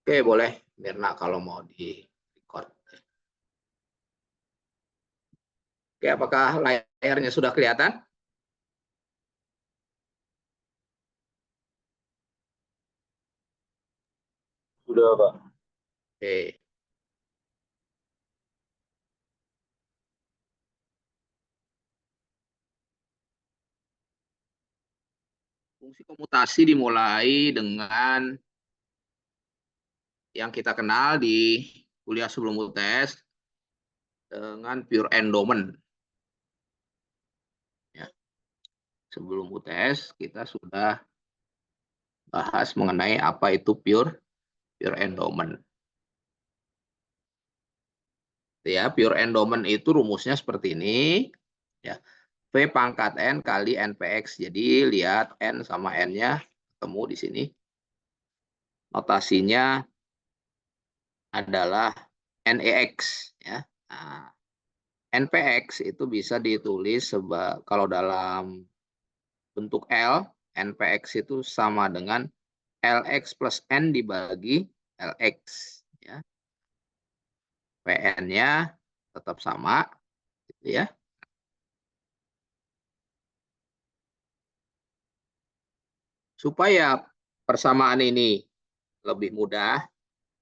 Oke, boleh Mirna kalau mau di record. Oke, apakah layarnya sudah kelihatan? Sudah, Pak. Oke. Fungsi komutasi dimulai dengan yang kita kenal di kuliah sebelum UTS dengan pure endowment. Ya. Sebelum UTS kita sudah bahas mengenai apa itu pure endowment. Ya, pure endowment itu rumusnya seperti ini. Ya. V pangkat N kali NPX. Jadi lihat N sama N-nya ketemu di sini. Notasinya adalah NEX. Ya. Nah, NPX itu bisa ditulis kalau dalam bentuk L, NPX itu sama dengan LX plus N dibagi LX. Ya. PN-nya tetap sama. Gitu ya. Supaya persamaan ini lebih mudah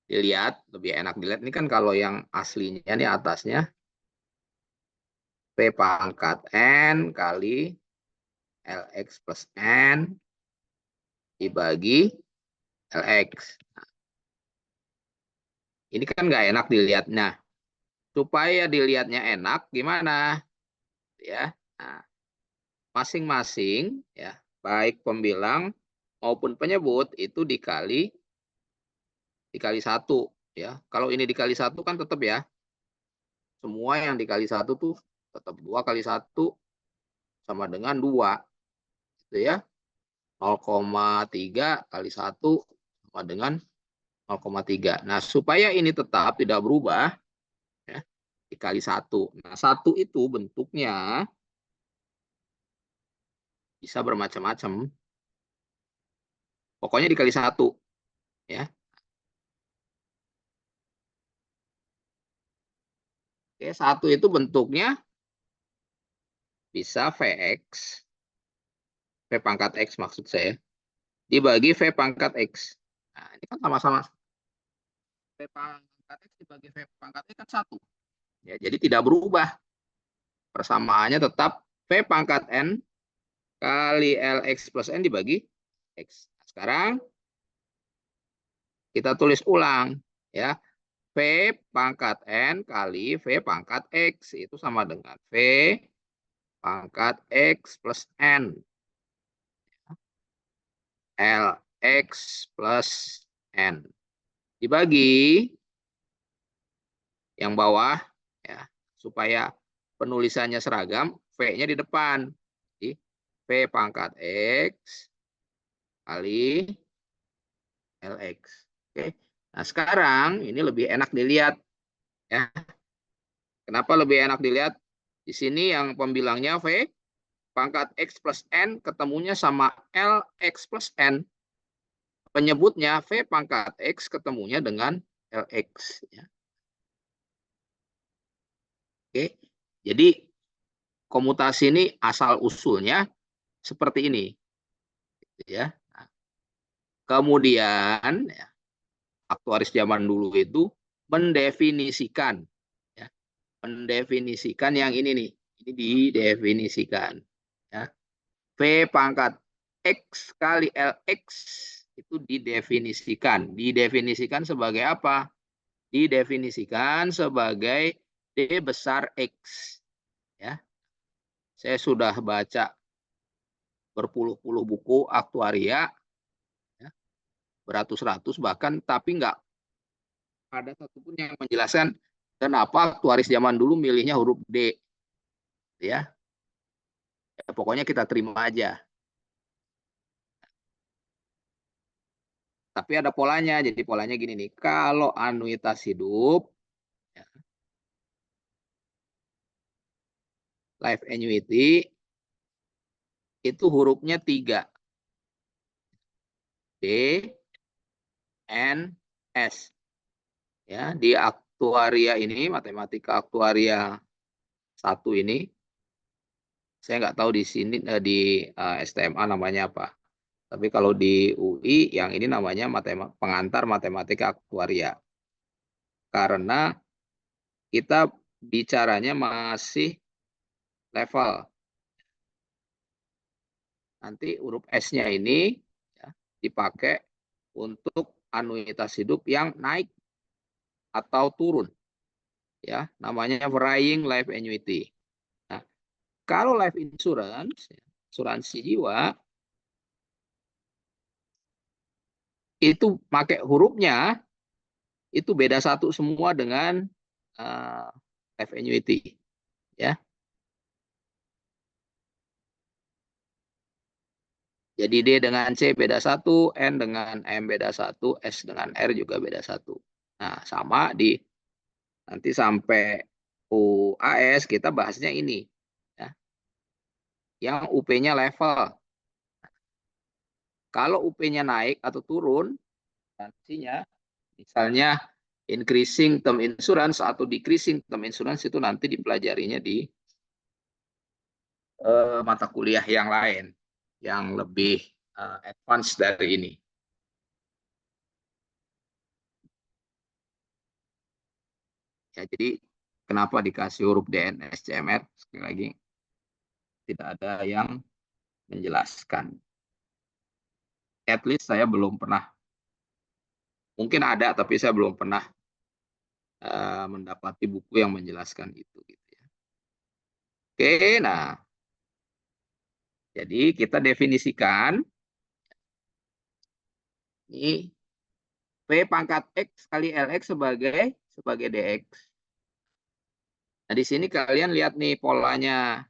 dilihat, lebih enak dilihat. Ini kan kalau yang aslinya nih atasnya P pangkat N kali LX plus N dibagi LX. Ini kan nggak enak dilihatnya. Supaya dilihatnya enak, gimana? Ya, nah, masing-masing ya, baik pembilang maupun penyebut itu dikali satu ya. Kalau ini dikali satu kan tetap ya, semua yang dikali satu tuh tetap 2 kali 1 sama dengan 2 gitu ya. 0,3 kali 1 sama dengan 0,3. Nah, supaya ini tetap tidak berubah ya, dikali 1. Nah, 1 itu bentuknya bisa bermacam-macam. Pokoknya dikali 1 ya. Oke, 1 itu bentuknya bisa Vx, V pangkat X maksud saya, dibagi V pangkat X. Nah, ini kan sama-sama V pangkat X dibagi V pangkat X kan 1. Ya, jadi tidak berubah. Persamaannya tetap V pangkat N kali LX plus N dibagi X. Nah, sekarang kita tulis ulang. Ya, V pangkat N kali V pangkat X. Itu sama dengan V pangkat X plus N. LX plus N. Dibagi yang bawah ya, supaya penulisannya seragam, V-nya di depan. Jadi, V pangkat X kali LX. Oke. Nah, sekarang ini lebih enak dilihat ya. Kenapa lebih enak dilihat? Di sini yang pembilangnya V pangkat X plus N ketemunya sama LX plus N. Penyebutnya V pangkat X ketemunya dengan LX ya. Oke. Jadi komutasi ini asal usulnya seperti ini ya. Nah, kemudian ya, aktuaris zaman dulu itu mendefinisikan ya, mendefinisikan yang ini nih. Ini didefinisikan ya. V pangkat X kali LX itu didefinisikan. Didefinisikan sebagai apa? Didefinisikan sebagai D besar X ya. Saya sudah baca berpuluh-puluh buku aktuaria ya, beratus-ratus bahkan, tapi nggak ada satupun yang menjelaskan kenapa aktuaris zaman dulu milihnya huruf D ya. Ya pokoknya kita terima aja, tapi ada polanya. Jadi polanya gini nih, kalau anuitas hidup ya, life annuity itu hurufnya 3, D, N, S. Ya, di aktuaria ini, matematika aktuaria 1 ini, saya nggak tahu di sini di STMA namanya apa. Tapi kalau di UI yang ini namanya pengantar matematika aktuaria. Karena kita bicaranya masih level. Nanti huruf S-nya ini ya, dipakai untuk anuitas hidup yang naik atau turun. Ya, namanya varying life annuity. Nah, kalau life insurance, asuransi jiwa, itu pakai hurufnya itu beda satu semua dengan life annuity. Ya, jadi D dengan C beda satu, N dengan M beda satu, S dengan R juga beda satu. Nah, sama di nanti sampai UAS kita bahasnya ini. Ya, yang UP-nya level. Kalau UP-nya naik atau turun, nantinya misalnya increasing term insurance atau decreasing term insurance itu nanti dipelajarinya di mata kuliah yang lain, yang lebih advance dari ini. Ya, jadi kenapa dikasih huruf DNS CMR? Sekali lagi, tidak ada yang menjelaskan. At least saya belum pernah, mungkin ada, tapi saya belum pernah mendapati buku yang menjelaskan itu. Gitu ya. Oke, nah, jadi kita definisikan ini P pangkat X kali LX sebagai DX. Nah, di sini kalian lihat nih polanya.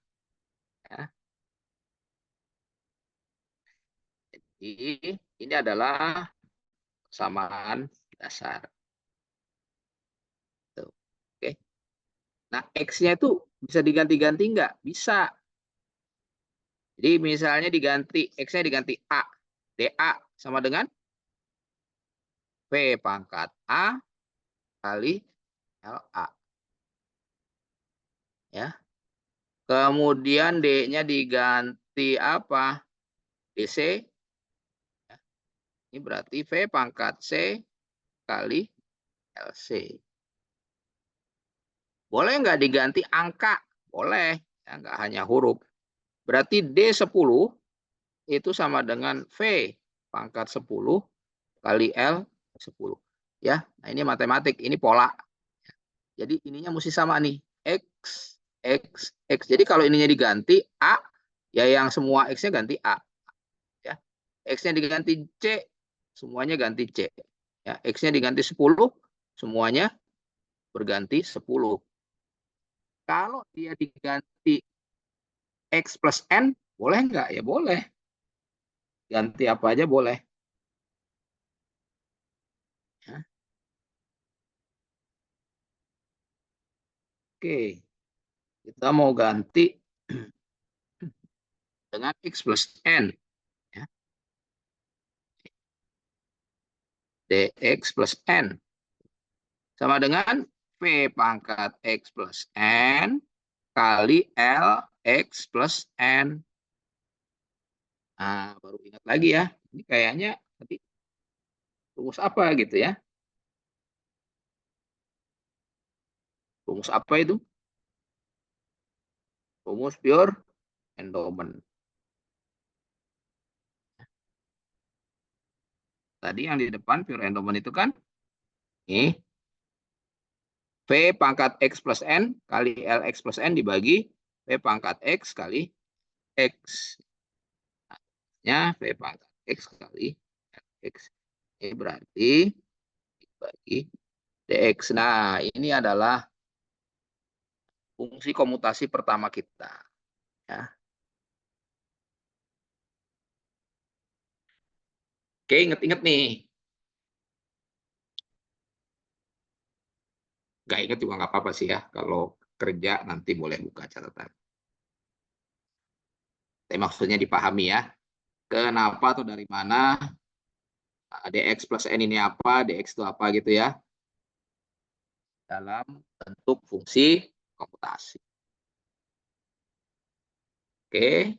Ya. Jadi, ini adalah persamaan dasar. Tuh. Oke. Nah, X-nya itu bisa diganti-ganti nggak? Bisa. Jadi misalnya diganti, X-nya diganti A. DA sama dengan P pangkat A kali LA. Ya. Kemudian D-nya diganti apa? DC. Ya. Ini berarti V pangkat C kali LC. Boleh nggak diganti angka? Boleh. Ya, nggak hanya huruf. Berarti D10 itu sama dengan V pangkat 10 kali L10. Ya, nah ini matematik, ini pola. Jadi ininya mesti sama nih. X, X, X. Jadi kalau ininya diganti A, ya yang semua X-nya ganti A. Ya. X-nya diganti C, semuanya ganti C. Ya, X-nya diganti 10, semuanya berganti 10. Kalau dia diganti X plus N, boleh nggak? Ya boleh. Ganti apa aja boleh. Ya. Oke, kita mau ganti dengan X plus N. Ya. DX plus N. Sama dengan V pangkat X plus N kali LX plus N. Nah, baru ingat lagi ya. Ini kayaknya tadi rumus apa gitu ya. Rumus apa itu? Rumus pure endowment. Tadi yang di depan pure endowment itu kan ini V pangkat X plus N kali LX plus N dibagi V pangkat X kali X. Nah, V pangkat X kali LX. Ini berarti dibagi DX. Nah, ini adalah fungsi komutasi pertama kita. Ya. Oke, inget-inget nih. Nggak inget juga nggak apa-apa sih ya. Kalau kerja nanti boleh buka catatan. Tapi maksudnya dipahami ya. Kenapa atau dari mana dx plus n ini apa, dx itu apa gitu ya. Dalam bentuk fungsi komputasi. Oke.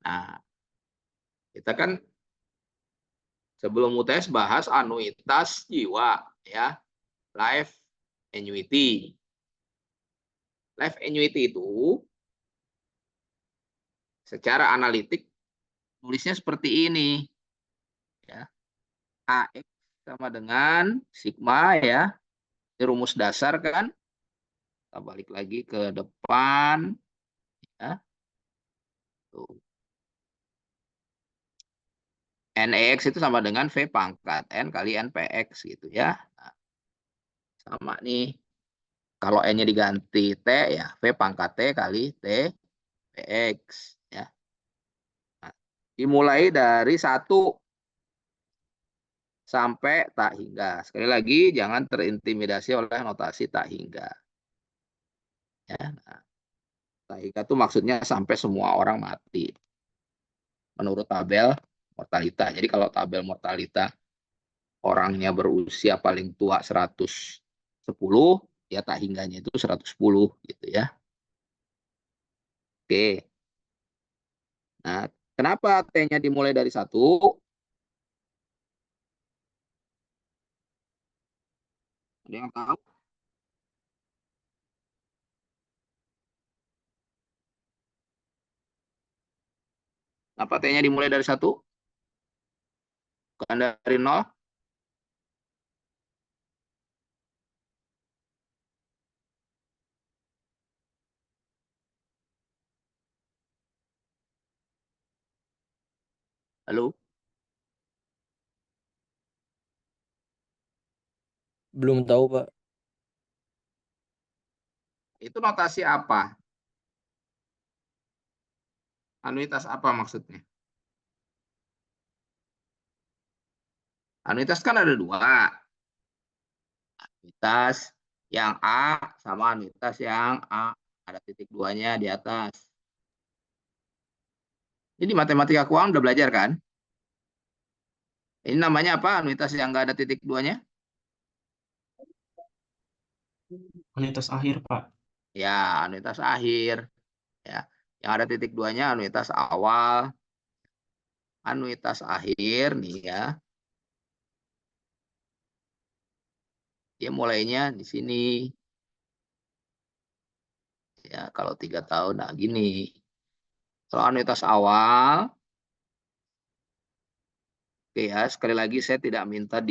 Nah, kita kan sebelum UTS bahas anuitas jiwa ya, life annuity. Life annuity itu secara analitik tulisnya seperti ini ya. AX sama dengan sigma ya. Ini rumus dasar kan. Kita balik lagi ke depan ya. Tuh. NEX itu sama dengan V pangkat N kali NPX gitu ya. Nah, sama nih. Kalau N-nya diganti T ya V pangkat T kali T PX ya. Nah, dimulai dari 1 sampai tak hingga. Sekali lagi jangan terintimidasi oleh notasi tak hingga. Ya, nah, tak hingga itu maksudnya sampai semua orang mati. Menurut tabel mortalita. Jadi kalau tabel mortalita orangnya berusia paling tua 110, ya tak hingganya itu 110 gitu ya. Oke. Nah, kenapa T-nya dimulai dari 1? Ada yang tahu? Kenapa T-nya dimulai dari 1? Bukan dari 0? Halo? Belum tahu, Pak. Itu notasi apa? Anuitas apa maksudnya? Anuitas kan ada 2. Anuitas yang A sama anuitas yang A. Ada titik 2-nya di atas. Jadi matematika keuangan udah belajar kan? Ini namanya apa? Anuitas yang nggak ada titik 2-nya? Anuitas akhir, Pak. Ya, anuitas akhir. Ya. Yang ada titik 2-nya anuitas awal. Anuitas akhir nih ya. Dia mulainya di sini. Ya, kalau 3 tahun, nah gini. Kalau anuitas awal, oke ya, sekali lagi saya tidak minta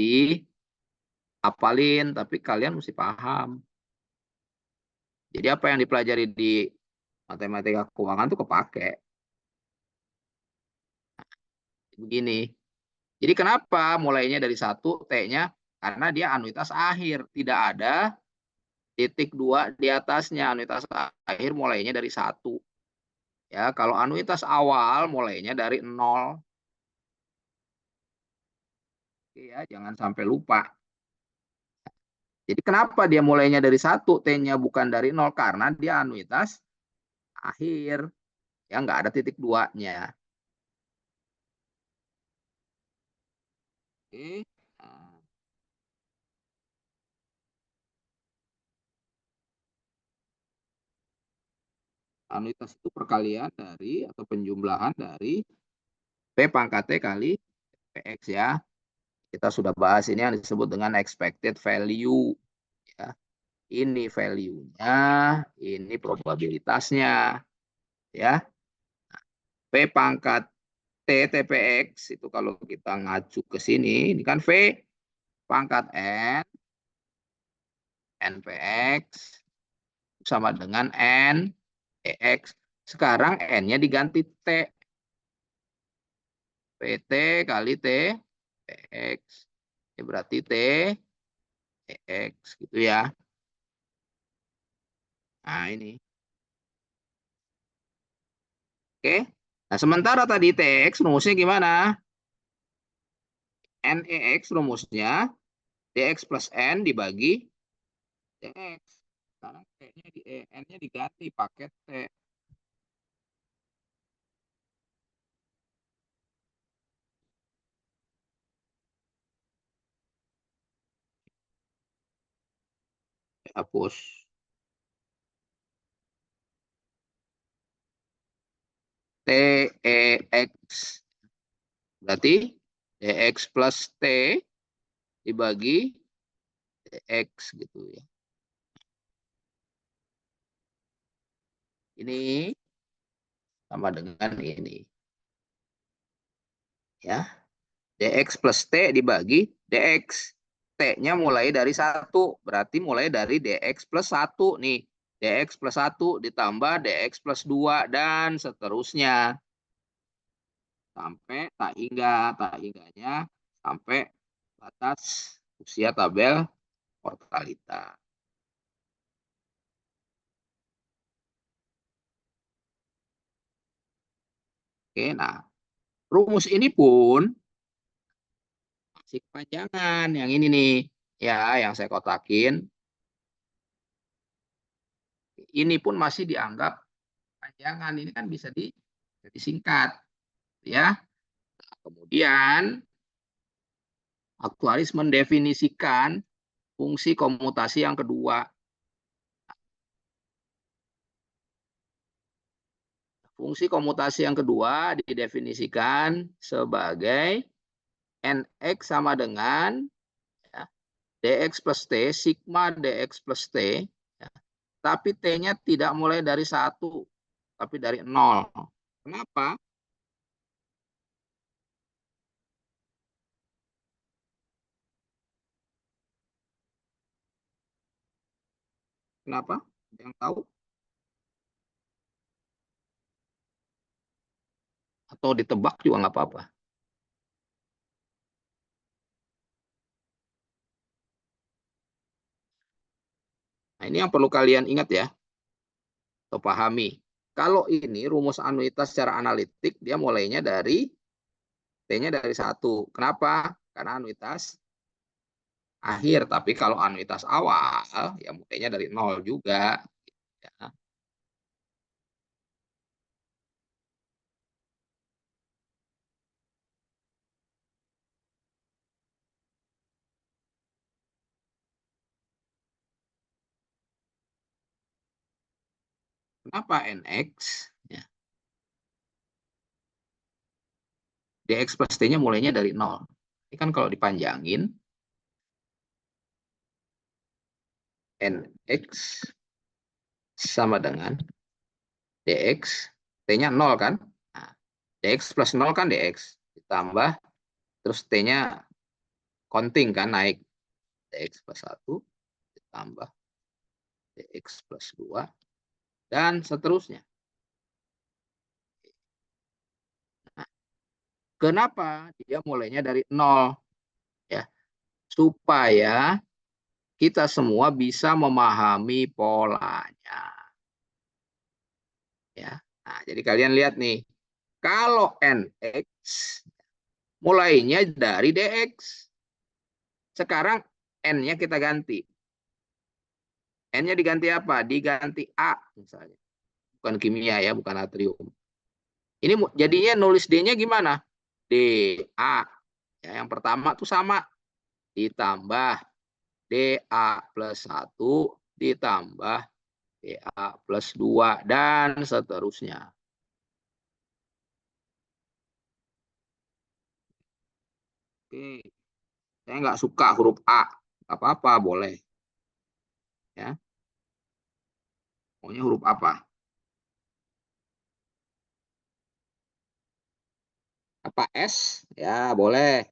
apalin, tapi kalian mesti paham. Jadi apa yang dipelajari di matematika keuangan tuh kepake. Begini. Jadi kenapa mulainya dari 1, T-nya? Karena dia anuitas akhir. Tidak ada titik 2 di atasnya. Anuitas akhir mulainya dari 1. Ya, kalau anuitas awal mulainya dari 0. Oke ya, jangan sampai lupa. Jadi kenapa dia mulainya dari 1, T-nya bukan dari 0? Karena dia anuitas akhir. Ya, nggak ada titik 2-nya. Oke. Nah, anuitas itu perkalian dari atau penjumlahan dari P pangkat T kali PX ya. Kita sudah bahas ini yang disebut dengan expected value. Ya. Ini value-nya, ini probabilitasnya. Ya. P pangkat T TPX itu kalau kita ngacu ke sini, ini kan V pangkat N, NPX sama dengan N, EX. Sekarang N-nya diganti T. PT kali T, PX. Ini berarti T, EX gitu ya. Nah ini. Oke. Nah sementara tadi TX rumusnya gimana? NEX rumusnya DX plus N dibagi DX. Sekarang N-nya, N-nya diganti pakai T. hapus. TEX. Berarti DX plus T dibagi DX gitu ya. Ini sama dengan ini. Ya. DX plus T dibagi DX. T-nya mulai dari 1. Berarti mulai dari DX plus 1 nih. DX plus 1 ditambah DX plus 2 dan seterusnya. Sampai tak hingganya sampai batas usia tabel mortalitas. Oke, nah rumus ini pun masih kepanjangan. Yang ini nih, ya, yang saya kotakin. Ini pun masih dianggap kepanjangan. Ini kan bisa disingkat, ya. Kemudian aktuaris mendefinisikan fungsi komutasi yang kedua. Fungsi komutasi yang kedua didefinisikan sebagai NX sama dengan ya, DX plus T, sigma DX plus T, ya, tapi T-nya tidak mulai dari 1, tapi dari 0. Kenapa? Kenapa? Yang tahu? Atau ditebak juga nggak apa-apa. Nah, ini yang perlu kalian ingat ya, atau pahami. Kalau ini rumus anuitas secara analitik, dia mulainya dari T-nya dari 1. Kenapa? Karena anuitas akhir. Tapi kalau anuitas awal, ya mulainya dari 0 juga. Ya. Kenapa NX? Ya. DX plus T-nya mulainya dari 0. Ini kan kalau dipanjangin, NX sama dengan DX, T-nya 0 kan? Nah, DX plus 0 kan DX. Ditambah, terus T-nya counting kan, naik. DX plus 1, ditambah DX plus 2, dan seterusnya. Nah, kenapa dia mulainya dari 0? Ya, supaya kita semua bisa memahami polanya. Ya. Nah, jadi kalian lihat nih, kalau NX mulainya dari DX. Sekarang N-nya kita ganti. N-nya diganti apa? Diganti A misalnya. Bukan kimia ya, bukan natrium. Ini jadinya nulis D-nya gimana? DA. Ya, yang pertama tuh sama. Ditambah DA plus 1 ditambah DA plus 2 dan seterusnya. Oke. Saya nggak suka huruf A. Nggak apa-apa, boleh. Ya. Maunya huruf apa? Apa S? Ya, boleh.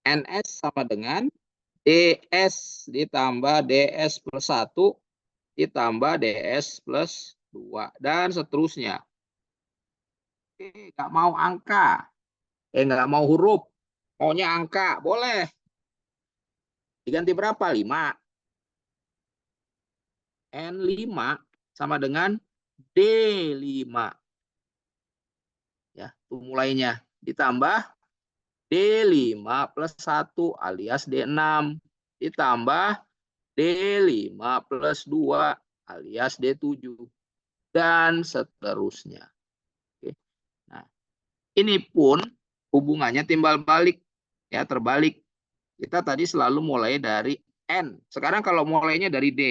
NS sama dengan DS ditambah DS plus 1 ditambah DS plus 2 dan seterusnya. Oke, nggak mau angka. Nggak mau huruf. Maunya angka. Boleh. Diganti berapa? 5. N5 sama dengan D5. Ya, itu mulainya. Ditambah D5 plus 1 alias D6. Ditambah D5 plus 2 alias D7. Dan seterusnya. Oke. Nah, ini pun hubungannya timbal balik. Ya, terbalik. Kita tadi selalu mulai dari N. Sekarang kalau mulainya dari D.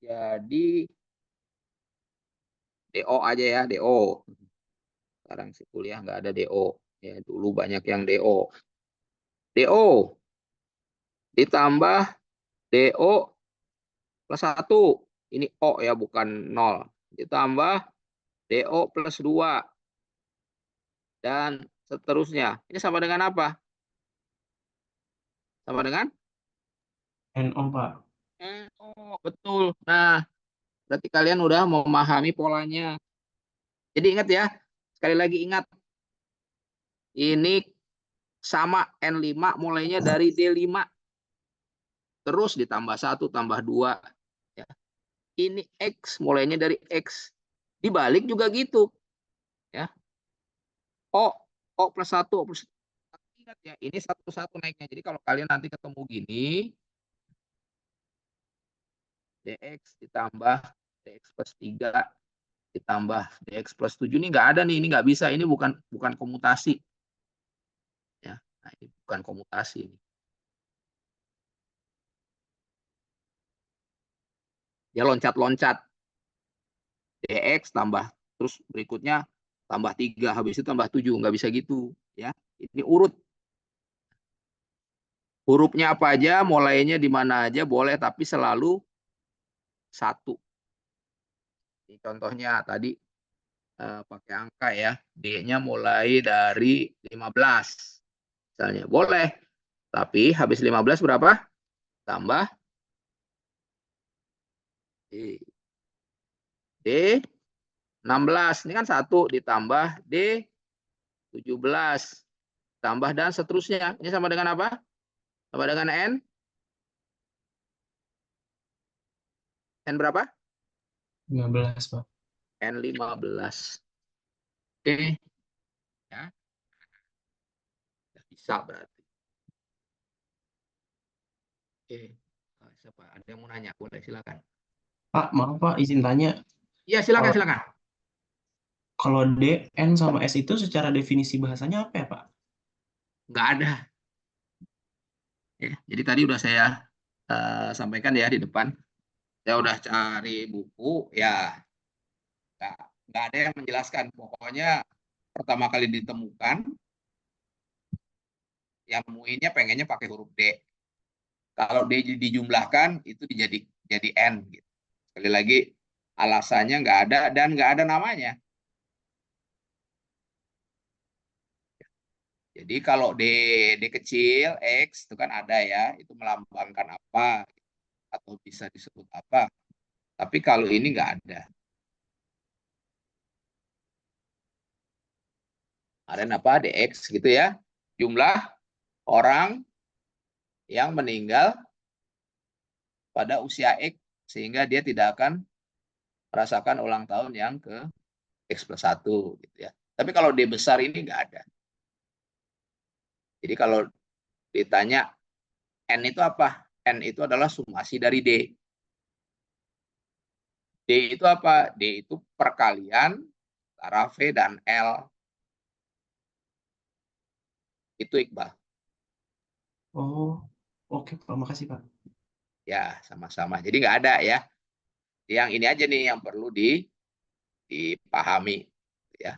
Jadi DO aja ya, DO. Sekarang si kuliah nggak ada DO. Ya, dulu banyak yang DO. DO ditambah DO plus 1. Ini O ya, bukan 0. Ditambah DO plus 2. Dan seterusnya. Ini sama dengan apa? Sama dengan? NO, Pak. NO, betul. Nah, berarti kalian udah memahami polanya. Jadi ingat ya, sekali lagi ingat. Ini sama N5 mulainya dari D5. Terus ditambah 1, tambah 2. Ya. Ini X mulainya dari X. Dibalik juga gitu. Ya. O plus 1. O plus 1. Ingat ya, ini satu-satu naiknya. Jadi kalau kalian nanti ketemu gini, DX ditambah DX plus 3 ditambah DX plus 7 ini nggak ada nih, ini nggak bisa, ini bukan komutasi. Ya, nah, ini bukan komutasi. Dia loncat-loncat. DX tambah, terus berikutnya tambah 3, habis itu tambah 7, nggak bisa gitu. Ya, ini urut. Hurufnya apa aja, mulainya di mana aja boleh, tapi selalu 1. Ini contohnya tadi pakai angka ya, D-nya mulai dari 15. Misalnya, boleh. Tapi habis 15 berapa? Tambah D. D 16. Ini kan 1 ditambah D 17. Tambah dan seterusnya. Ini sama dengan apa? Sama dengan N. N berapa? 15, Pak. N 15. Oke. Ya. Bisa berarti. Oke. Siapa? Ada yang mau nanya? Boleh, silakan. Pak, maaf Pak, izin tanya. Iya, silakan, Kalau silakan. kalau D, N sama S itu secara definisi bahasanya apa ya, Pak? Nggak ada. Ya, jadi tadi udah saya sampaikan ya di depan. Saya udah cari buku, ya nggak ada yang menjelaskan. Pokoknya pertama kali ditemukan, yang nemuinnya pengennya pakai huruf D. Kalau D dijumlahkan, itu jadi N. Gitu. Sekali lagi, alasannya nggak ada dan nggak ada namanya. Jadi kalau D kecil, X itu kan ada ya, itu melambangkan apa, atau bisa disebut apa. Tapi kalau ini nggak ada. Kemarin apa, DX gitu ya. Jumlah orang yang meninggal pada usia X, sehingga dia tidak akan merasakan ulang tahun yang ke X plus 1. Gitu ya. Tapi kalau D besar ini nggak ada. Jadi kalau ditanya N itu apa? N itu adalah sumasi dari D. D itu apa? D itu perkalian antara V dan L. Itu Iqbal. Oh, oke Pak, makasih Pak. Ya, sama-sama. Jadi nggak ada ya. Yang ini aja nih yang perlu dipahami. Ya.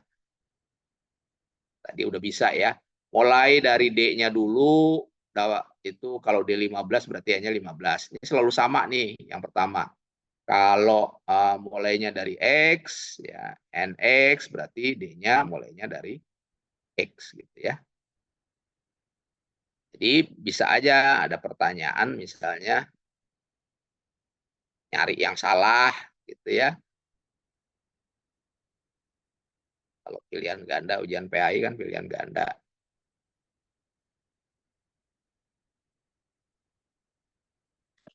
Tadi udah bisa ya. Mulai dari D-nya dulu, itu kalau D15 berarti hanya 15. Ini selalu sama nih yang pertama. Kalau mulainya dari X, ya NX berarti D-nya mulainya dari X gitu ya. Jadi bisa aja ada pertanyaan misalnya nyari yang salah gitu ya. Kalau pilihan ganda, ujian PAI kan pilihan ganda.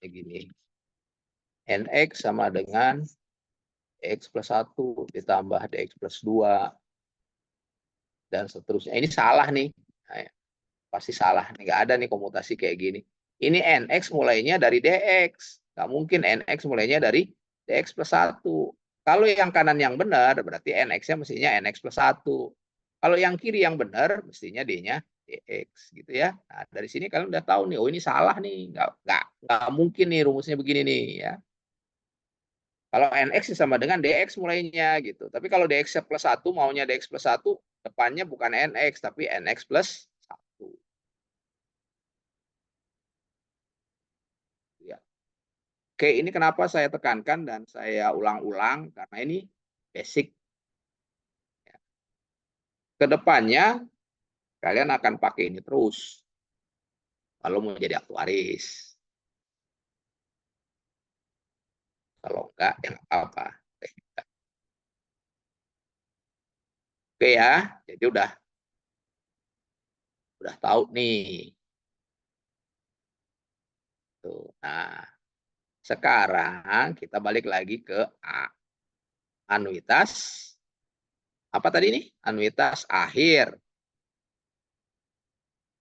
Kayak gini. NX sama dengan DX plus 1 ditambah DX plus 2 dan seterusnya. Ini salah nih. Nah, pasti salah. Nggak ada nih komutasi kayak gini. Ini NX mulainya dari DX. Nggak mungkin NX mulainya dari DX plus 1. Kalau yang kanan yang benar, berarti NX-nya mestinya NX plus 1. Kalau yang kiri yang benar, mestinya D-nya DX. Gitu ya. Nah, dari sini kalian udah tahu nih, oh ini salah nih. Nggak mungkin nih rumusnya begini nih. Ya. Kalau NX sama dengan DX mulainya gitu. Tapi kalau DX plus 1, maunya DX plus 1, depannya bukan NX, tapi NX plus 1. Ya. Oke, ini kenapa saya tekankan dan saya ulang-ulang, karena ini basic. Kedepannya, kalian akan pakai ini terus. Kalau mau jadi aktuaris. Kalau enggak, ya enggak apa-apa. Oke ya, jadi udah tahu nih. Tuh. Nah, sekarang kita balik lagi ke anuitas. Apa tadi nih? Anuitas akhir.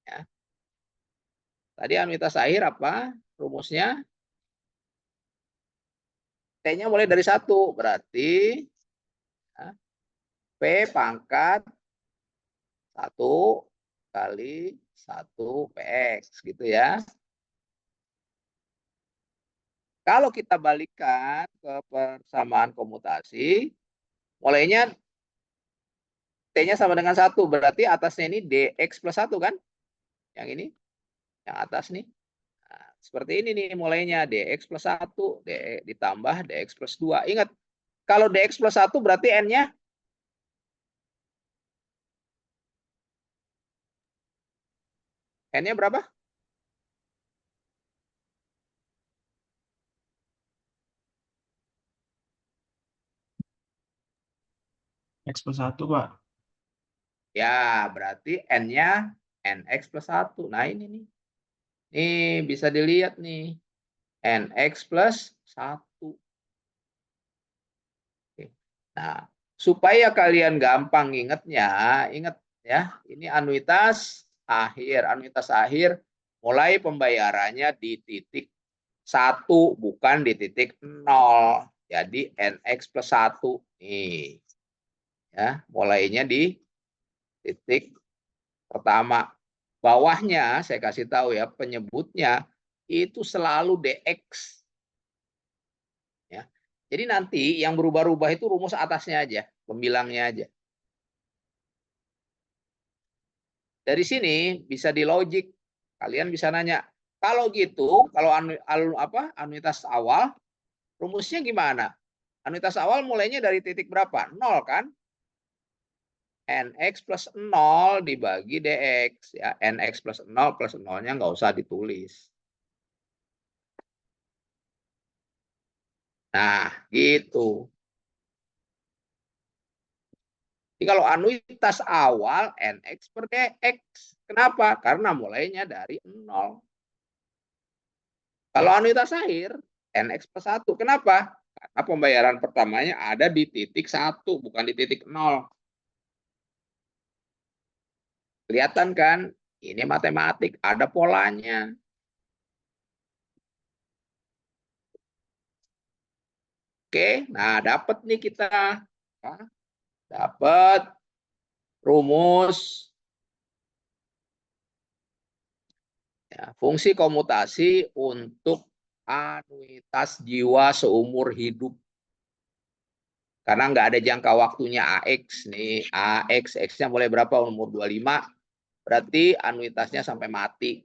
Ya. Tadi anuitas akhir apa? Rumusnya? T-nya mulai dari 1. Berarti ya, P pangkat 1 kali 1 PX. Gitu ya. Kalau kita balikkan ke persamaan komutasi, mulainya T-nya sama dengan 1. Berarti atasnya ini DX plus 1 kan? Yang ini. Yang atas nih. Nah, seperti ini nih mulainya. DX plus 1. Ditambah DX plus 2. Ingat, kalau DX plus 1 berarti N-nya N-nya berapa? X plus 1, Pak. Ya, berarti N-nya NX plus 1. Nah, ini nih. Nih, bisa dilihat nih. NX plus 1. Nah, supaya kalian gampang ingatnya, ingat ya, ini anuitas akhir. Anuitas akhir mulai pembayarannya di titik 1, bukan di titik 0. Jadi NX plus 1. Nih. Ya, mulainya di titik pertama. Bawahnya saya kasih tahu ya, penyebutnya itu selalu DX. Ya. Jadi nanti yang berubah-ubah itu rumus atasnya aja, pembilangnya aja. Dari sini bisa di logik. Kalian bisa nanya, kalau gitu, kalau anuitas awal, rumusnya gimana? Anuitas awal mulainya dari titik berapa? 0 kan? NX plus 0 dibagi DX. Ya, NX plus 0 plus 0-nya nggak usah ditulis. Nah, gitu. Jadi kalau anuitas awal NX per DX. Kenapa? Karena mulainya dari 0. Kalau anuitas akhir, NX plus 1. Kenapa? Karena pembayaran pertamanya ada di titik 1, bukan di titik 0. Kelihatan kan? Ini matematik, ada polanya. Oke, nah dapat nih kita. Dapat rumus ya, fungsi komutasi untuk anuitas jiwa seumur hidup. Karena nggak ada jangka waktunya AX nih. AX, X-nya mulai berapa? Umur 25. Berarti anuitasnya sampai mati.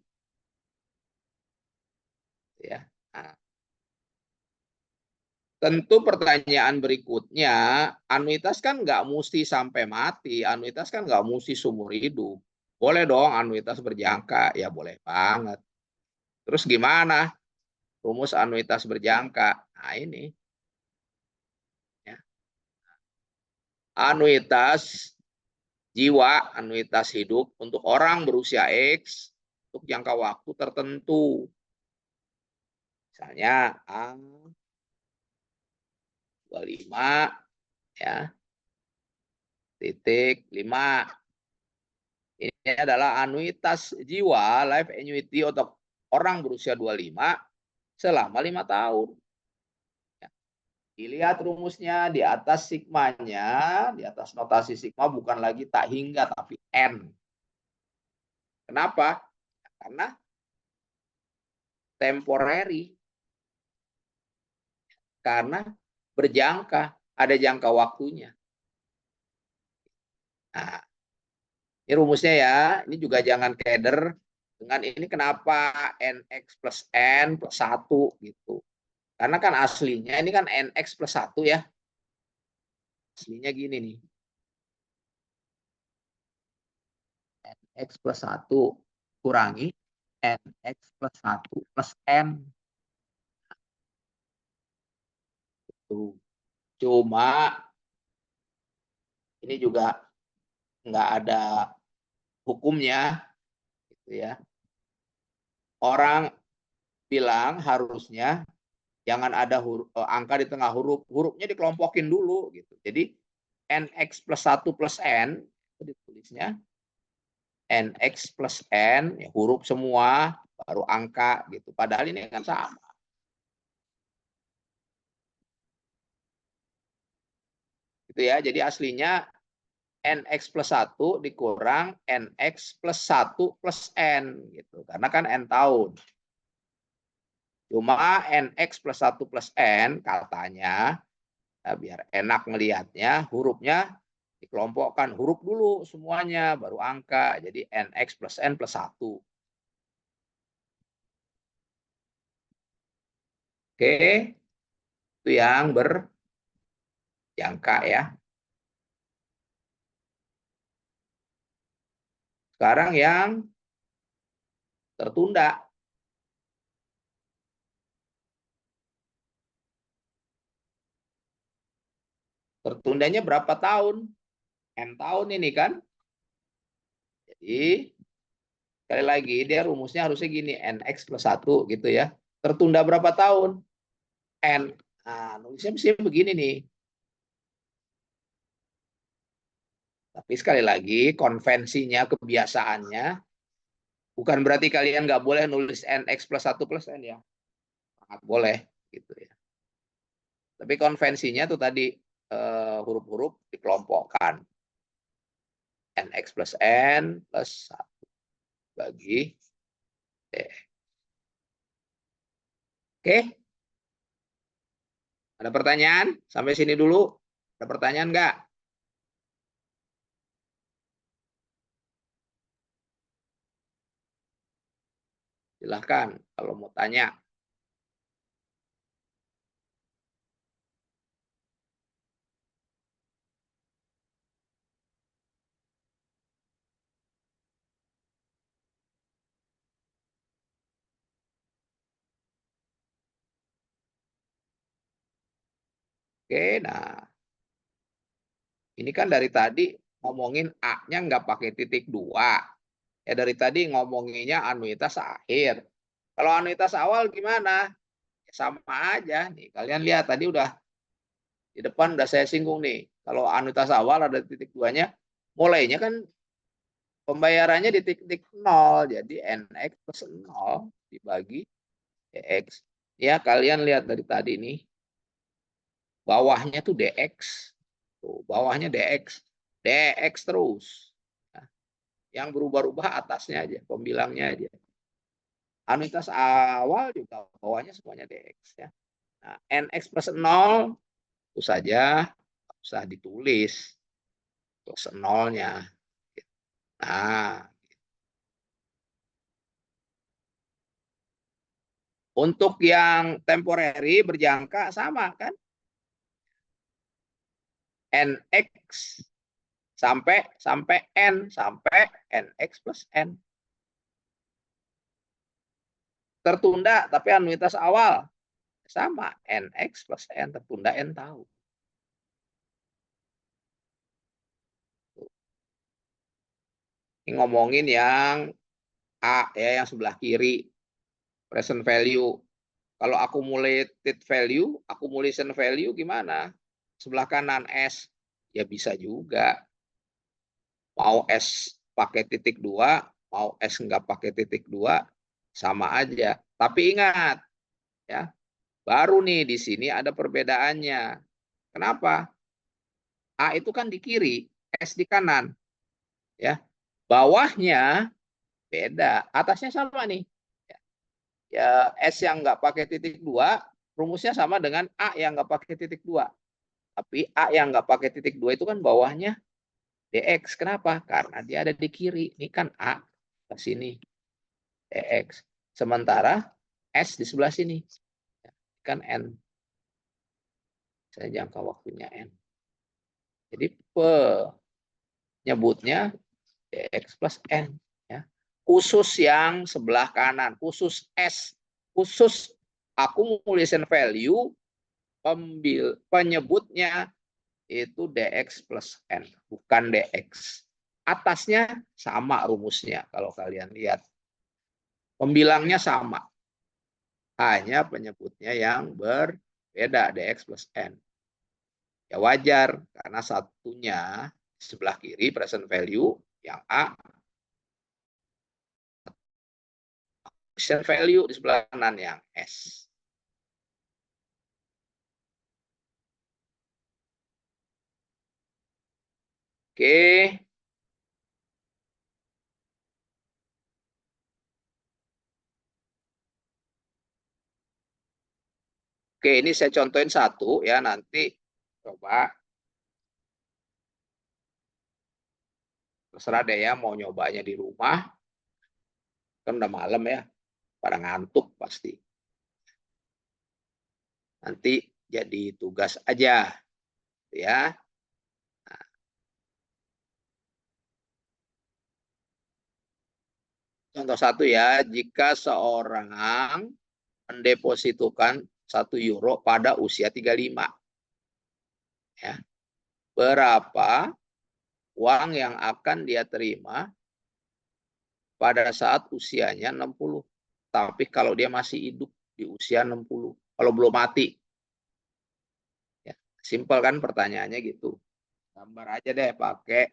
Ya. Nah, tentu pertanyaan berikutnya, anuitas kan nggak mesti sampai mati. Anuitas kan nggak mesti seumur hidup. Boleh dong anuitas berjangka. Ya boleh banget. Terus gimana rumus anuitas berjangka? Nah ini. Ya. Anuitas jiwa, anuitas hidup untuk orang berusia X untuk jangka waktu tertentu. Misalnya A25 ya, titik 5. Ini adalah anuitas jiwa, life annuity orang berusia 25 selama 5 tahun. Ya. Dilihat rumusnya di atas sigmanya, di atas notasi sigma bukan lagi tak hingga tapi N. Kenapa? Karena temporary. Karena berjangka, ada jangka waktunya. Nah, ini rumusnya ya, ini juga jangan keder dengan ini kenapa NX plus N plus 1 gitu. Karena kan aslinya ini kan NX plus 1 ya. Aslinya gini nih. NX plus 1 kurangi NX plus 1 plus N. Tuh. Cuma ini juga nggak ada hukumnya. Gitu ya. Orang bilang harusnya jangan ada angka di tengah huruf. Hurufnya dikelompokin dulu. Gitu. Jadi NX plus 1 plus N, itu ditulisnya NX plus N, ya, huruf semua, baru angka. Gitu. Padahal ini kan sama. Gitu ya. Jadi aslinya NX plus 1 dikurang NX plus 1 plus N. Gitu. Karena kan N tahun. Cuma NX plus 1 plus N katanya, nah, biar enak melihatnya, hurufnya dikelompokkan. Huruf dulu semuanya, baru angka. Jadi NX plus N plus 1. Oke, itu yang berjangka ya. Sekarang yang tertunda. Tertundanya berapa tahun? N tahun ini kan. Jadi sekali lagi dia rumusnya harusnya gini, NX plus 1 gitu ya. Tertunda berapa tahun? N. Nah, nulisnya mesti begini nih. Tapi sekali lagi konvensinya, kebiasaannya, bukan berarti kalian nggak boleh nulis NX plus 1 plus N ya. Sangat boleh gitu ya. Tapi konvensinya tuh tadi huruf-huruf dikelompokkan. NX plus N plus 1 bagi D. Oke? Ada pertanyaan? Sampai sini dulu. Ada pertanyaan nggak? Silahkan kalau mau tanya. Oke, nah ini kan dari tadi ngomongin A-nya nggak pakai titik 2. Ya dari tadi ngomonginnya anuitas akhir. Kalau anuitas awal gimana? Ya, sama aja nih. Kalian lihat tadi udah di depan udah saya singgung nih. Kalau anuitas awal ada titik 2-nya, mulainya kan pembayarannya di titik 0. Jadi NX plus 0 dibagi DX. Ya kalian lihat dari tadi nih. Bawahnya tuh DX. Tuh, bawahnya DX. DX terus. Nah, yang berubah-ubah atasnya aja, pembilangnya aja. Anuitas awal juga bawahnya semuanya DX ya. Nah, NX plus 0 itu saja usah ditulis plus 0-nya. Nah, untuk yang temporary berjangka sama kan? NX sampai N sampai NX plus N. Tertunda tapi anuitas awal sama NX plus N, tertunda N tahun. Ini ngomongin yang A ya, yang sebelah kiri, present value. Kalau accumulated value, accumulation value gimana? Sebelah kanan S, ya bisa juga. Mau S pakai titik 2, mau S nggak pakai titik 2, sama aja. Tapi ingat, ya, baru nih di sini ada perbedaannya. Kenapa? A itu kan di kiri, S di kanan. Ya, bawahnya beda, atasnya sama nih. Ya, S yang nggak pakai titik 2, rumusnya sama dengan A yang nggak pakai titik 2. Tapi A yang nggak pakai titik 2 itu kan bawahnya DX. Kenapa? Karena dia ada di kiri. Ini kan A ke sini, DX. Sementara S di sebelah sini. Kan N. Saya jangka waktunya N. Jadi penyebutnya DX plus N. Ya. Khusus yang sebelah kanan. Khusus S. Khusus accumulation value, penyebutnya itu DX plus N. Bukan DX. Atasnya sama rumusnya kalau kalian lihat. Pembilangnya sama. Hanya penyebutnya yang berbeda, DX plus N. Ya wajar, karena satunya di sebelah kiri present value, yang A present value di sebelah kanan yang S. Oke. Oke, ini saya contohin satu ya, nanti coba. Terserah deh ya, mau nyobanya di rumah. Kan udah malam ya, pada ngantuk pasti. Nanti jadi tugas aja ya. Contoh satu ya, jika seorang mendepositokan 1 euro pada usia 35. Ya. Berapa uang yang akan dia terima pada saat usianya 60? Tapi kalau dia masih hidup di usia 60, kalau belum mati. Ya, simpel kan pertanyaannya gitu. Gambar aja deh pakai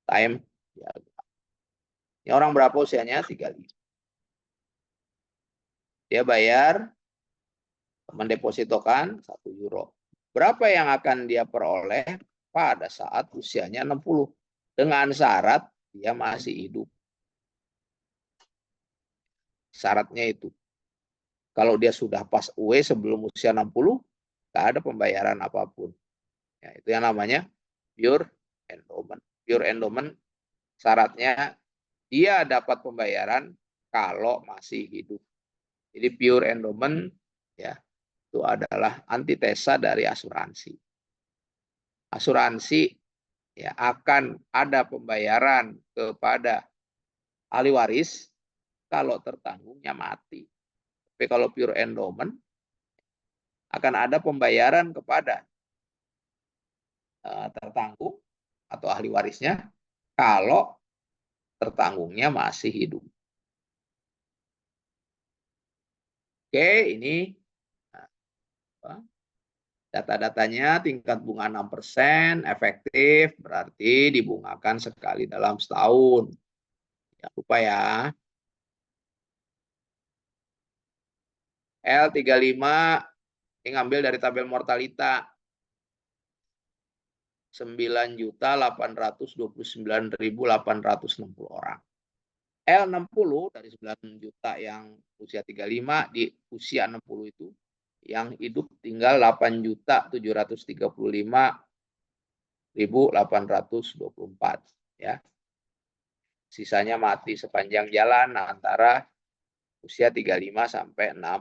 time. Ya. Ini orang berapa usianya? 35. Dia bayar, mendepositokan 1 euro. Berapa yang akan dia peroleh pada saat usianya 60? Dengan syarat dia masih hidup. Syaratnya itu. Kalau dia sudah pass away sebelum usia 60, nggak ada pembayaran apapun. Ya, itu yang namanya pure endowment. Pure endowment syaratnya dia dapat pembayaran kalau masih hidup. Jadi pure endowment ya itu adalah antitesa dari asuransi. Asuransi ya akan ada pembayaran kepada ahli waris kalau tertanggungnya mati. Tapi kalau pure endowment akan ada pembayaran kepada tertanggung atau ahli warisnya kalau tertanggungnya masih hidup. Oke, ini data-datanya tingkat bunga 6%, efektif berarti dibungakan sekali dalam setahun. Jangan lupa ya. L35 ini ngambil dari tabel mortalita. 9.829.860 orang. L60 dari 9 juta yang usia 35 di usia 60 itu yang hidup tinggal 8.735.824 ya. Sisanya mati sepanjang jalan antara usia 35 sampai 6.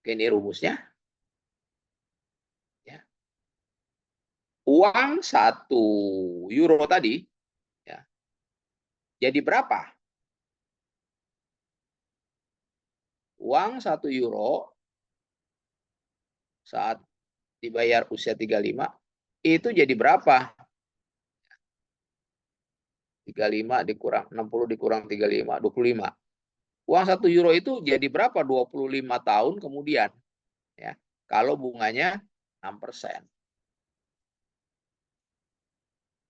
Oke, ini rumusnya. Ya. Uang 1 euro tadi ya, jadi berapa? Uang 1 euro saat dibayar usia 35 itu jadi berapa? 35 dikurang 60 dikurang 35, 25. Uang 1 euro itu jadi berapa 25 tahun kemudian? Ya, kalau bunganya 6%.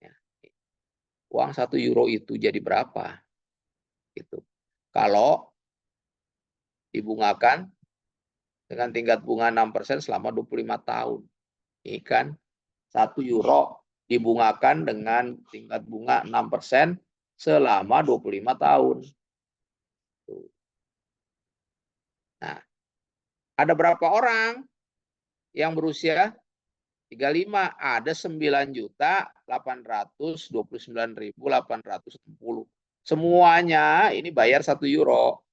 Ya. uang 1 euro itu jadi berapa? Gitu. Kalau dibungakan dengan tingkat bunga 6% selama 25 tahun. Ini kan 1 euro dibungakan dengan tingkat bunga 6% selama 25 tahun. Nah, ada berapa orang yang berusia 35? Ada 9.829.860. Semuanya ini bayar 1 euro.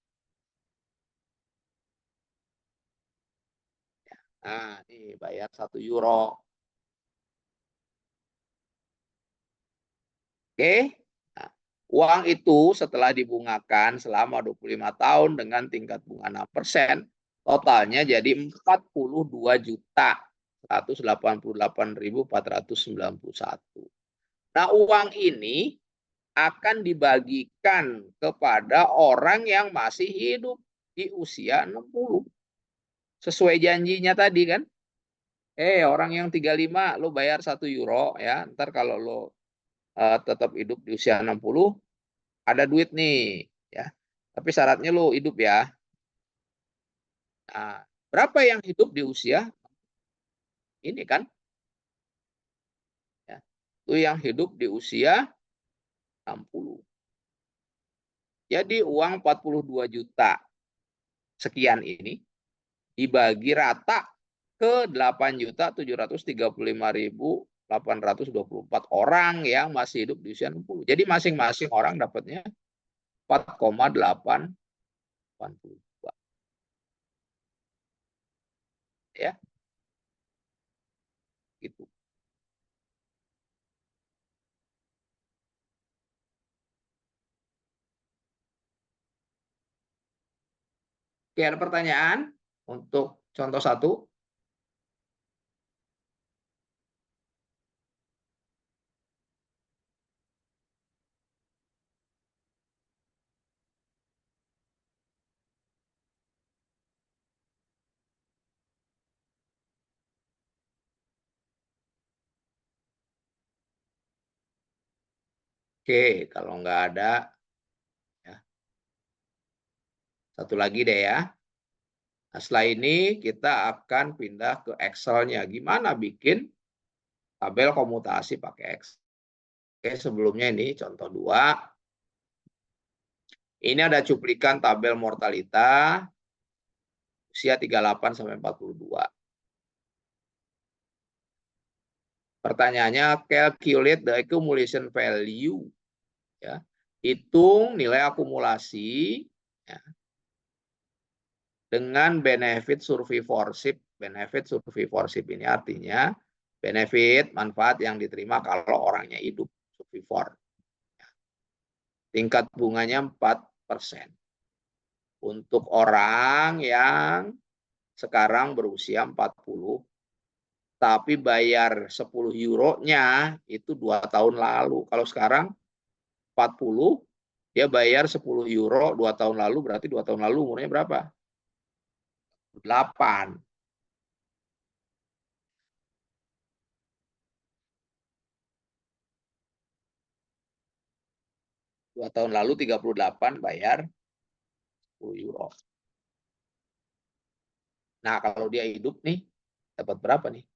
Nah, ini bayar 1 euro. Oke. Nah, uang itu setelah dibungakan selama 25 tahun dengan tingkat bunga 6%, totalnya jadi 42.188.491. Nah, uang ini akan dibagikan kepada orang yang masih hidup di usia 60. Sesuai janjinya tadi kan. Orang yang 35 lo bayar 1 euro ya. Ntar kalau lo tetap hidup di usia 60, ada duit nih ya. Tapi syaratnya lo hidup ya. Nah, berapa yang hidup di usia ini kan? Ya. Itu yang hidup di usia 60. Jadi uang 42 juta sekian ini dibagi rata ke 8.735.824 orang yang masih hidup di usia 60. Jadi masing-masing orang dapatnya 4,882. Ya. Gitu. Oke, ada pertanyaan untuk contoh 1? Oke, kalau nggak ada, ya. Satu lagi deh ya. Nah, setelah ini kita akan pindah ke Excel-nya. Gimana bikin tabel komutasi pakai Excel? Oke, sebelumnya ini contoh 2. Ini ada cuplikan tabel mortalita usia 38 sampai 42. Pertanyaannya, calculate the accumulation value. Ya. Hitung nilai akumulasi ya, dengan benefit survivorship. Benefit survivorship ini artinya benefit, manfaat yang diterima kalau orangnya hidup survivor. Tingkat bunganya 4%. Untuk orang yang sekarang berusia 40, tapi bayar 10 euronya itu 2 tahun lalu. Kalau sekarang 40, dia bayar 10 euro 2 tahun lalu, berarti 2 tahun lalu umurnya berapa? 8. Dua tahun lalu 38 bayar 10 euro. Nah, kalau dia hidup nih, dapat berapa nih?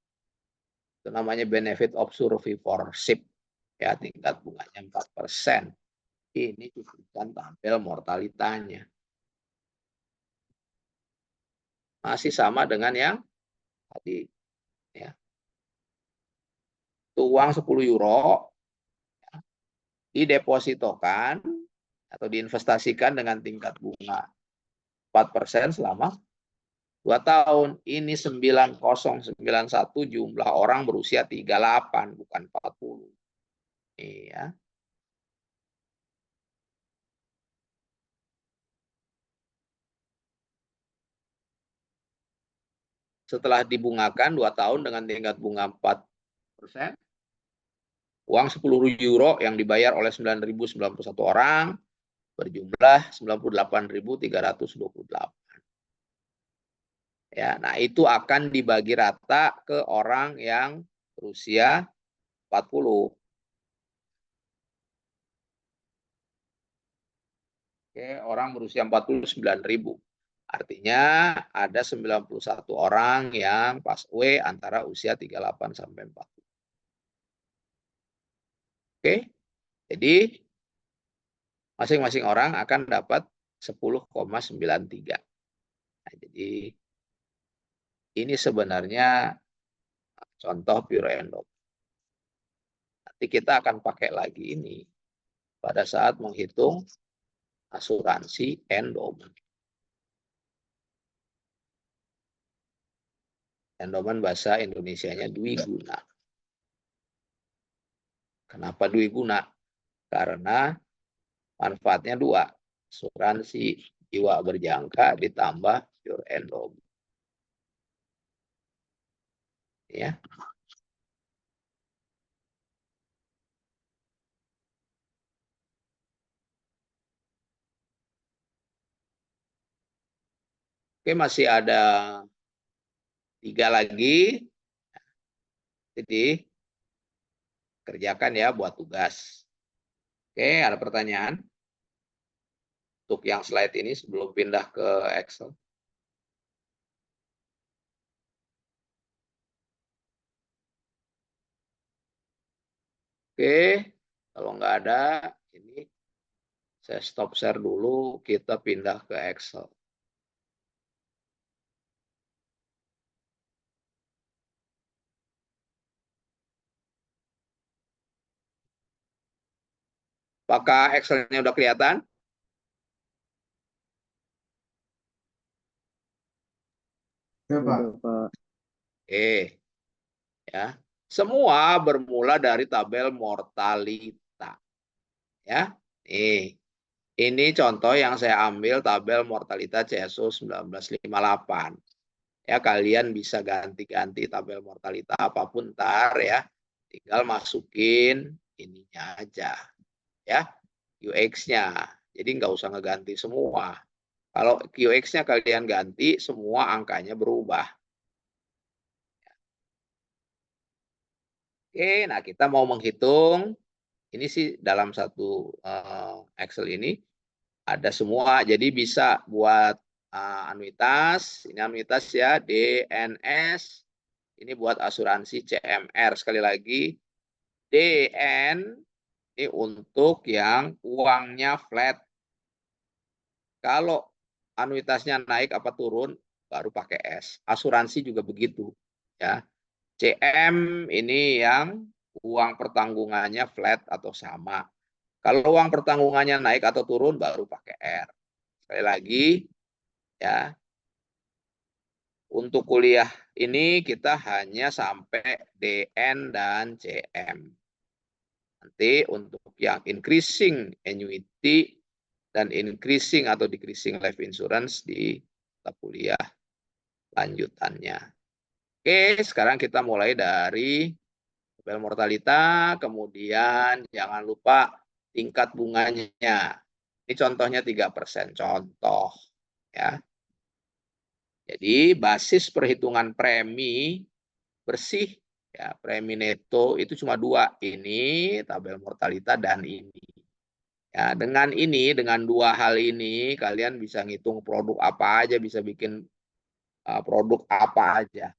Itu namanya benefit of survivorship. Ya, tingkat bunganya 4%. Ini cuplikan tabel mortalitanya. Masih sama dengan yang tadi. Ya. Itu uang 10 euro ya, didepositokan atau diinvestasikan dengan tingkat bunga 4% selama 2 tahun. Ini 9091 jumlah orang berusia 38, bukan 40. Iya. Setelah dibungakan 2 tahun dengan tingkat bunga 4%, uang 10 euro yang dibayar oleh 9.091 orang berjumlah 98.328. Ya, nah itu akan dibagi rata ke orang yang berusia 40. Oke, orang berusia 49.000. Artinya ada 91 orang yang pass away antara usia 38 sampai 40. Oke, jadi masing-masing orang akan dapat 10,93. Nah, jadi ini sebenarnya contoh pure endowment. Nanti kita akan pakai lagi ini pada saat menghitung asuransi endowment. Endowment bahasa Indonesianya dwiguna. Kenapa dwiguna? Karena manfaatnya dua. Asuransi jiwa berjangka ditambah pure endowment. Ya. Oke, masih ada 3 lagi. Jadi kerjakan ya buat tugas. Oke, ada pertanyaan untuk yang slide ini sebelum pindah ke Excel? Oke, kalau nggak ada, ini saya stop share dulu, kita pindah ke Excel. Apakah Excel-nya udah kelihatan? Ya, Pak. Oke, ya. Semua bermula dari tabel mortalita. Ya, ini contoh yang saya ambil tabel mortalita CSO 1958. Ya, kalian bisa ganti-ganti tabel mortalita apapun ntar ya. Tinggal masukin ininya aja. Ya, QX-nya. Jadi nggak usah ngeganti semua. Kalau QX-nya kalian ganti, semua angkanya berubah. Oke, nah kita mau menghitung. Ini sih dalam satu Excel ini ada semua. Jadi bisa buat anuitas. Ini anuitas ya, DNS. Ini buat asuransi CMR. Sekali lagi, DN ini untuk yang uangnya flat. Kalau anuitasnya naik apa turun, baru pakai S. Asuransi juga begitu. Ya. CM ini yang uang pertanggungannya flat atau sama. Kalau uang pertanggungannya naik atau turun, baru pakai R. Sekali lagi, ya, untuk kuliah ini kita hanya sampai DN dan CM. Nanti untuk yang increasing annuity dan increasing atau decreasing life insurance di mata kuliah lanjutannya. Oke, sekarang kita mulai dari tabel mortalita, kemudian jangan lupa tingkat bunganya. Ini contohnya 3%, contoh. Ya. Jadi basis perhitungan premi bersih, ya, premi neto itu cuma 2. Ini tabel mortalita dan ini. Ya, dengan ini, dengan 2 hal ini, kalian bisa ngitung produk apa aja, bisa bikin produk apa aja.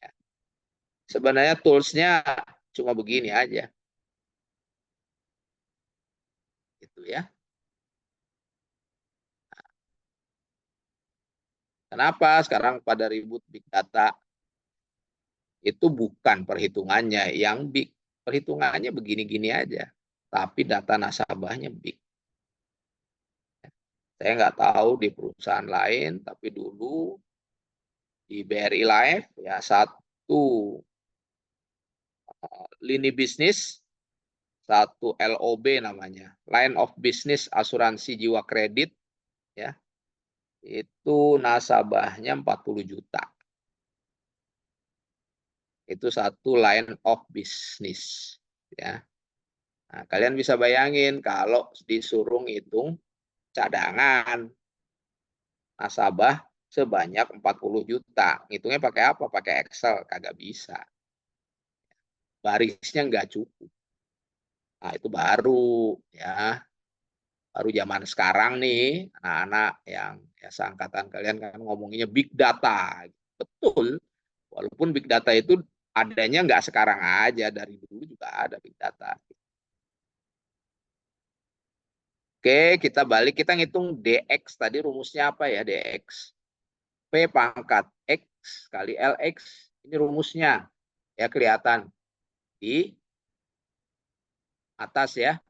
Ya. Sebenarnya toolsnya cuma begini aja. Gitu ya. Kenapa sekarang pada ribut big data? Itu bukan perhitungannya yang big. Perhitungannya begini-gini aja. Tapi data nasabahnya big. Saya nggak tahu di perusahaan lain, tapi dulu di BRI Life ya satu lini bisnis, satu LOB namanya, line of business asuransi jiwa kredit, ya itu nasabahnya 40 juta. Itu satu line of business, ya. Nah, kalian bisa bayangin kalau disuruh ngitung cadangan nasabah sebanyak 40 juta. Ngitungnya pakai apa? Pakai Excel, kagak bisa. Barisnya nggak cukup. Nah, itu baru ya baru zaman sekarang nih, anak-anak yang ya seangkatan kalian kan ngomonginnya big data. Betul, walaupun big data itu adanya nggak sekarang aja, dari dulu juga ada big data. Oke, kita balik, kita ngitung DX. Tadi rumusnya apa ya DX? P pangkat X kali LX. Ini rumusnya. Ya kelihatan di atas ya.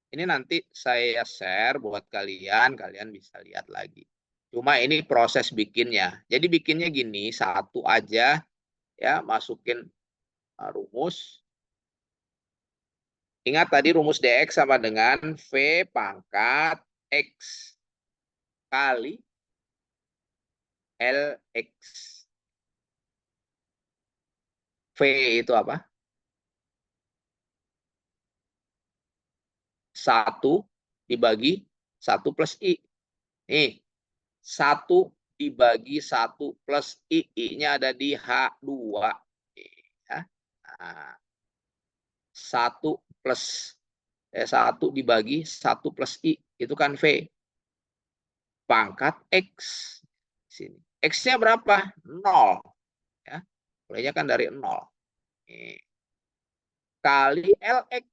Ini nanti saya share buat kalian, kalian bisa lihat lagi. Cuma ini proses bikinnya. Jadi bikinnya gini, satu aja ya, masukin rumus. Ingat tadi rumus DX sama dengan V pangkat X kali LX. V itu apa? 1 dibagi 1 plus I. Nih, 1 dibagi 1 plus I. I-nya ada di H2. Ya. Nah, 1 plus 1 dibagi 1 plus I. Itu kan V. Pangkat X. Sini. X-nya berapa? 0. Ya. Mulainya kan dari 0. Nih. Kali LX.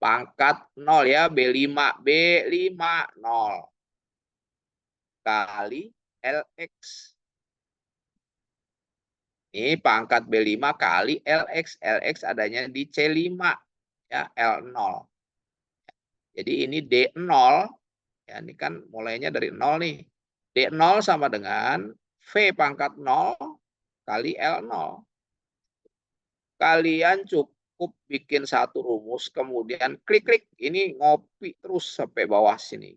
Pangkat 0 ya. B5. B5 0. Kali LX. Ini pangkat B5 kali LX. LX adanya di C5. Ya, L0. Jadi ini D0. Ya, ini kan mulainya dari 0 nih. D0 sama dengan V pangkat 0 kali L0. Kalian cukup bikin satu rumus, kemudian klik-klik. Ini ngopi terus sampai bawah sini.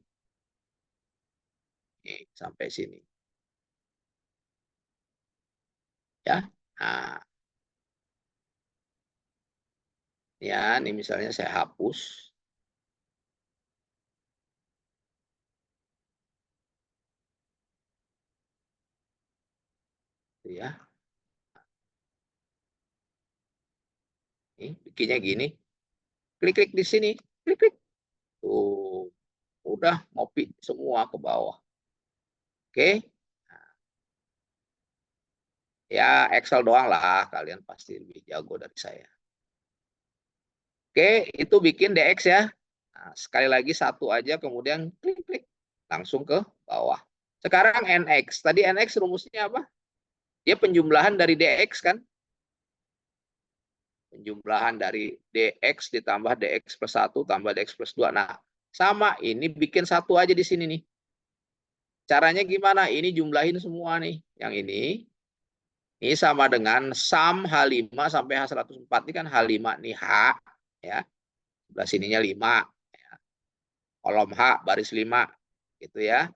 Nih, sampai sini. Ya. Nah, ya, ini misalnya saya hapus. Ya. Ini bikinnya gini. Klik-klik di sini. Klik-klik. Tuh, udah ngopi semua ke bawah. Oke. Ya, Excel doang lah. Kalian pasti lebih jago dari saya. Oke, itu bikin DX ya. Nah, sekali lagi satu aja, kemudian klik-klik. Langsung ke bawah. Sekarang NX. Tadi NX rumusnya apa? Dia penjumlahan dari DX kan? Penjumlahan dari DX ditambah DX plus 1 tambah DX plus 2. Nah, sama. Ini bikin satu aja di sini nih. Caranya gimana? Ini jumlahin semua nih. Yang ini sama dengan sum H5 sampai H104. Ini kan H5 nih H. Ya. Sebelah sininya 5. Ya. Kolom H baris 5. Gitu ya.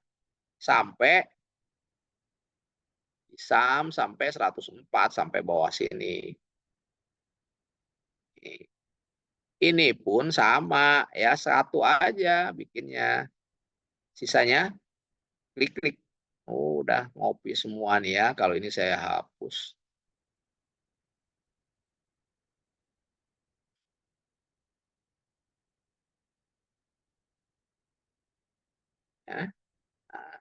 Sampai sum sampai 104 sampai bawah sini. Ini pun sama ya, satu aja bikinnya. Sisanya klik-klik. Oh, udah ngopi semua nih ya. Kalau ini saya hapus. Ya. Nah,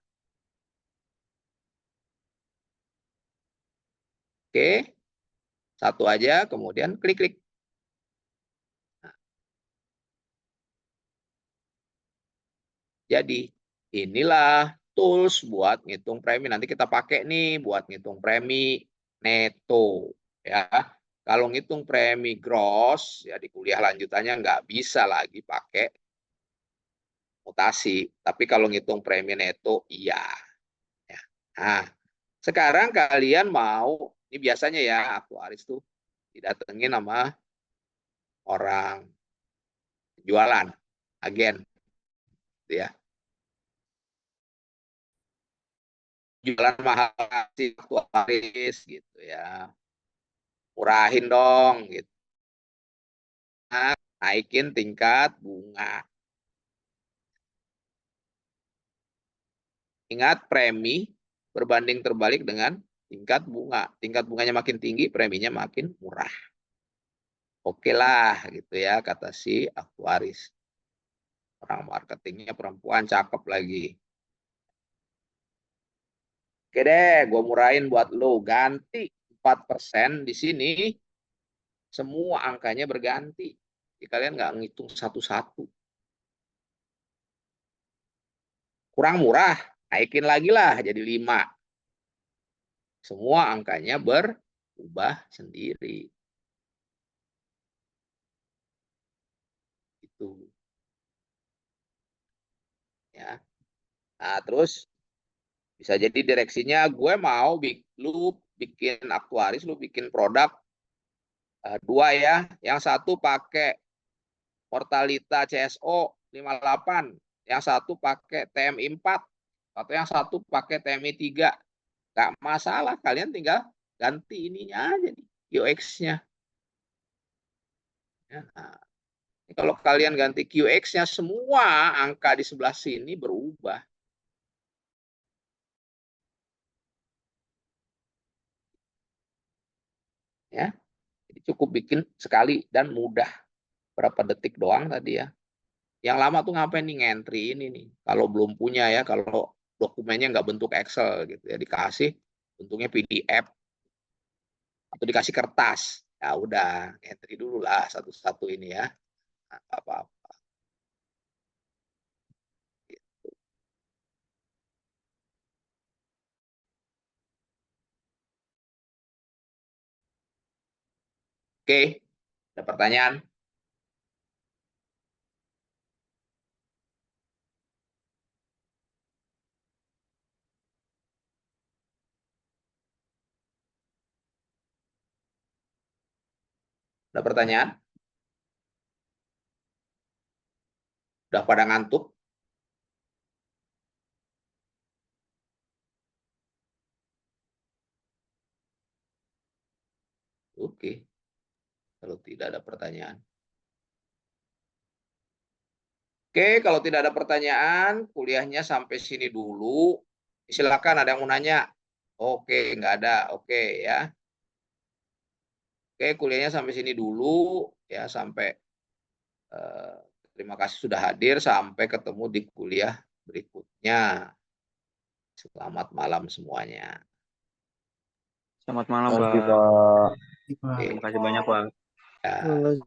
oke. Satu aja, kemudian klik-klik. Nah, jadi inilah tools buat ngitung premi. Nanti kita pakai nih buat ngitung premi neto. Ya. Kalau ngitung premi gross, ya di kuliah lanjutannya nggak bisa lagi pakai mutasi. Tapi kalau ngitung premi neto, iya. Ya. Nah, sekarang kalian mau, ini biasanya ya, aktuaris tuh didatengin sama orang jualan, agen. Ya. Jualan mahal sih aktuaris gitu ya. Murahin dong gitu. Nah, naikin tingkat bunga. Ingat premi berbanding terbalik dengan tingkat bunga. Tingkat bunganya makin tinggi, preminya makin murah. Oke lah gitu ya kata si aktuaris. Orang marketingnya perempuan, cakep lagi. Oke deh, gue murahin buat lo. Ganti 4% di sini. Semua angkanya berganti. Jadi kalian nggak ngitung satu-satu. Kurang murah, naikin lagi lah jadi 5. Semua angkanya berubah sendiri. Itu. Ya. Nah, terus bisa jadi direksinya gue mau lu bikin aktuaris, lu bikin produk 2 ya. Yang satu pakai Mortalita CSO 58, yang satu pakai TMI 4, atau yang satu pakai TMI 3. Gak masalah, kalian tinggal ganti ininya aja nih, QX-nya. Ya, nah, kalau kalian ganti QX-nya, semua angka di sebelah sini berubah. Ya, jadi cukup bikin sekali dan mudah. Berapa detik doang tadi ya. Yang lama tuh ngapain nih ngentri ini nih. Kalau belum punya ya, kalau dokumennya nggak bentuk Excel gitu ya, dikasih bentuknya PDF atau dikasih kertas. Ya udah, ngentri dulu lah satu-satu ini ya. Nah, apa-apa. Oke, ada pertanyaan? Ada pertanyaan? Udah pada ngantuk? Oke, kalau tidak ada pertanyaan. Oke, kalau tidak ada pertanyaan, kuliahnya sampai sini dulu. Silakan, ada yang mau nanya? Oke, nggak ada. Oke ya. Oke, kuliahnya sampai sini dulu ya, sampai terima kasih sudah hadir, sampai ketemu di kuliah berikutnya. Selamat malam semuanya. Selamat malam, Terima kasih, Pak. Pak. Oke, Terima kasih banyak, Pak. ya.